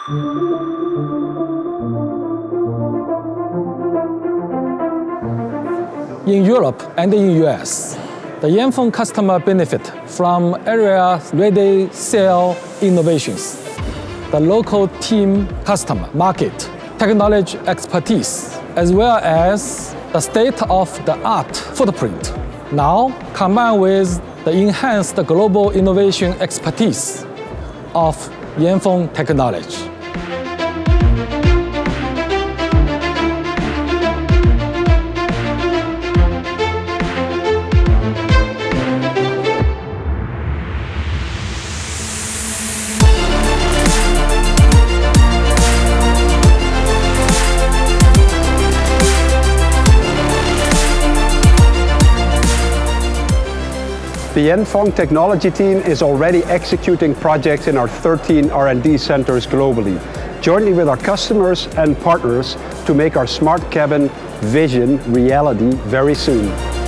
In Europe and in the US, the Yanfeng customer benefit from area-ready cell innovations, the local team customer market, technology expertise, as well as the state-of-the-art footprint, now combined with the enhanced global innovation expertise of Yanfeng technology. The Yanfeng technology team is already executing projects in our 13 R&D centers globally, jointly with our customers and partners to make our smart cabin vision reality very soon.